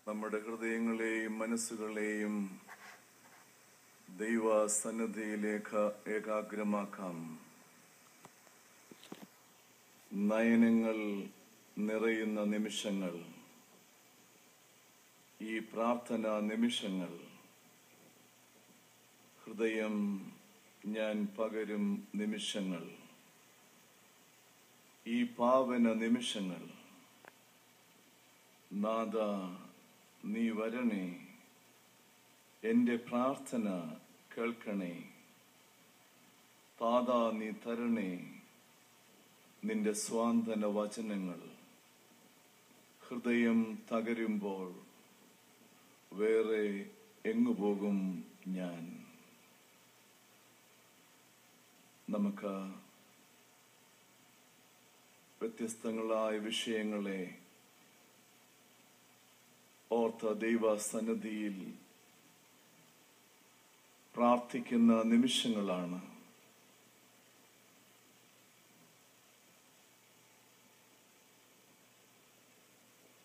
നമ്മുടെ ഹൃദയങ്ങളെയും മനസ്സുകളെയും ദൈവ സന്നിധിയിലേക്ക് ഏകാഗ്രമാക്കാം. നയനങ്ങൾ നിറയുന്ന നിമിഷങ്ങൾ, ഈ പ്രാർത്ഥനാ നിമിഷങ്ങൾ, ഹൃദയം ഞാൻ പകരും നിമിഷങ്ങൾ, ഈ പാവന നിമിഷങ്ങൾ, നാഥ നീ വരണേ, എന്റെ പ്രാർത്ഥന കേൾക്കണേ, താതാ നീ തരണേ നിന്റെ സ്വാന്തന വചനങ്ങൾ. ഹൃദയം തകരുമ്പോൾ വേറെ എങ്ങു പോകും ഞാൻ? നമുക്ക് വ്യത്യസ്തങ്ങളായ വിഷയങ്ങളെ ഓർത്ത ദൈവ സന്നിധിയിൽ പ്രാർത്ഥിക്കുന്ന നിമിഷങ്ങളാണ്.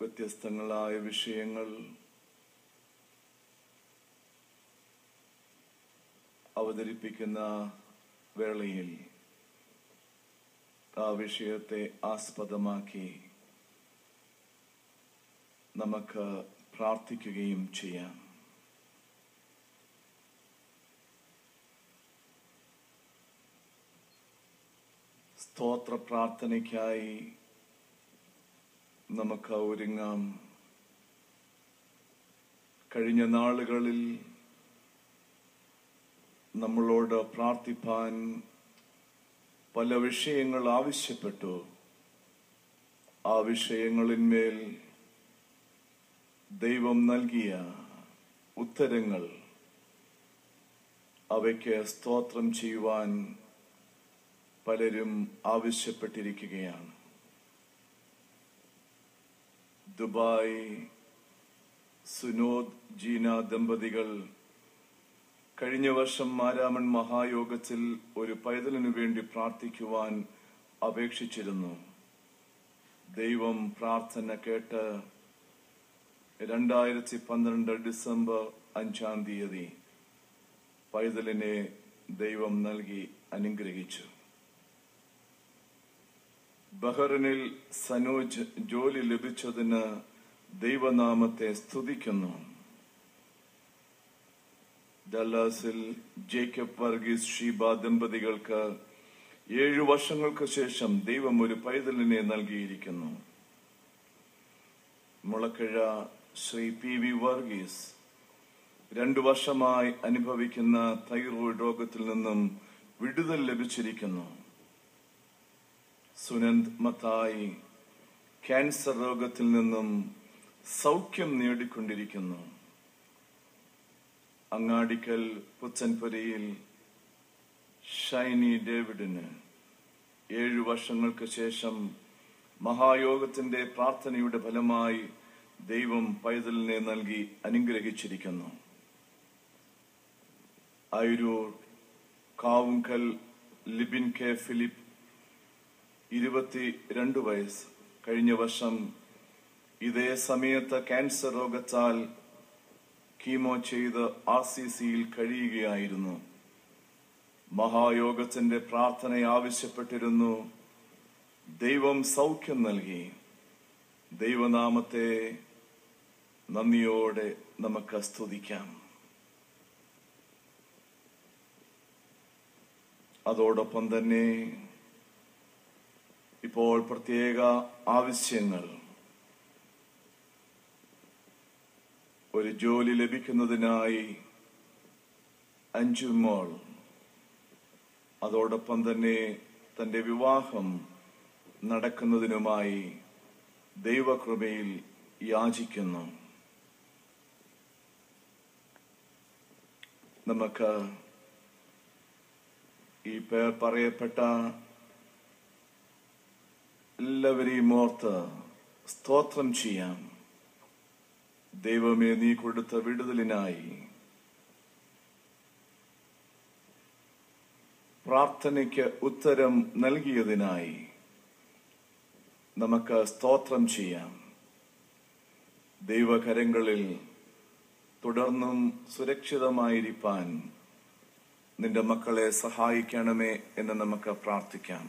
വ്യത്യസ്തങ്ങളായ വിഷയങ്ങൾ അവതരിപ്പിക്കുന്ന വേളയിൽ ആ വിഷയത്തെ ആസ്പദമാക്കി നമുക്ക് പ്രാർത്ഥിക്കുകയും ചെയ്യാം. സ്തോത്ര പ്രാർത്ഥനയ്ക്കായി നമുക്ക് ഒരുങ്ങാം. കഴിഞ്ഞ നാളുകളിൽ നമ്മളോട് പ്രാർത്ഥിപ്പാൻ പല വിഷയങ്ങൾ ആവശ്യപ്പെട്ടു. ആ വിഷയങ്ങളിന്മേൽ ദൈവം നൽകിയ ഉത്തരങ്ങൾ, അവയ്ക്ക് സ്തോത്രം ചെയ്യുവാൻ പലരും ആവശ്യപ്പെട്ടിരിക്കുകയാണ്. ദുബായ് സുനോദ് ജീന ദമ്പതികൾ കഴിഞ്ഞ വർഷം മാരാമൺ മഹായോഗത്തിൽ ഒരു പൈതലിനു വേണ്ടി പ്രാർത്ഥിക്കുവാൻ അപേക്ഷിച്ചിരുന്നു. ദൈവം പ്രാർത്ഥന കേട്ട് 2012 ഡിസംബർ 5 പൈതലിനെ ദൈവം നൽകി അനുഗ്രഹിച്ചു. ബഹ്റിനിൽ സനോജ് ജോലി ലഭിച്ചതിന് ദൈവനാമത്തെ സ്തുതിക്കുന്നു. ഡല്ലാസിൽ ജേക്കബ് വർഗീസ് ഷീബ ദമ്പതികൾക്ക് 7 വർഷങ്ങൾക്ക് ശേഷം ദൈവം ഒരു പൈതലിനെ നൽകിയിരിക്കുന്നു. മുളക്കഴ ശ്രീ പി വി വർഗീസ് 2 വർഷമായി അനുഭവിക്കുന്ന തൈറോയ്ഡ് രോഗത്തിൽ നിന്നും വിടുതൽ ലഭിച്ചിരിക്കുന്നു. സുനന്ദ് മത്തായി ക്യാൻസർ രോഗത്തിൽ നിന്നും സൗഖ്യം നേടിക്കൊണ്ടിരിക്കുന്നു. അങ്ങാടിക്കൽ പുച്ചൻപുരയിൽ ഷൈനി ഡേവിഡിന് 7 വർഷങ്ങൾക്ക് ശേഷം മഹായോഗത്തിന്റെ പ്രാർത്ഥനയുടെ ഫലമായി ദൈവം പൈതലിനെ നൽകി അനുഗ്രഹിച്ചിരിക്കുന്നു. അയൂർ കാവുങ്കൽ ലിബിൻ കെ ഫിലിപ്പ് 22 വയസ്സ്. കഴിഞ്ഞ വർഷം ഇതേ സമയത്ത് ക്യാൻസർ രോഗത്താൽ കീമോ ചെയ്ത് RCCയിൽ കഴിയുകയായിരുന്നു. മഹായോഗത്തിന്റെ പ്രാർത്ഥന ആവശ്യപ്പെട്ടിരുന്നു. ദൈവം സൗഖ്യം നൽകി. ദൈവനാമത്തെ നന്ദിയോടെ നമുക്ക് സ്തുതിക്കാം. അതോടൊപ്പം തന്നെ ഇപ്പോൾ പ്രത്യേക ആവശ്യങ്ങൾ, ഒരു ജോലി ലഭിക്കുന്നതിനായി അഞ്ചുമോൾ, അതോടൊപ്പം തന്നെ തന്റെ വിവാഹം നടക്കുന്നതിനുമായി ദൈവകൃപയിൽ യാചിക്കുന്നു. നമുക്ക് ഈ പേർ പറയപ്പെട്ട എല്ലാവരെയും ഓർത്ത് സ്തോത്രം ചെയ്യാം. ദൈവമേ, നീ കൊടുത്ത വിടുതലിനായി, പ്രാർത്ഥനയ്ക്ക് ഉത്തരം നൽകിയതിനായി നമുക്ക് സ്തോത്രം ചെയ്യാം. ദൈവകരങ്ങളിൽ തുടർന്നും സുരക്ഷിതമായിരിക്കാൻ നിന്റെ മക്കളെ സഹായിക്കണമേ എന്ന് നമുക്ക് പ്രാർത്ഥിക്കാം.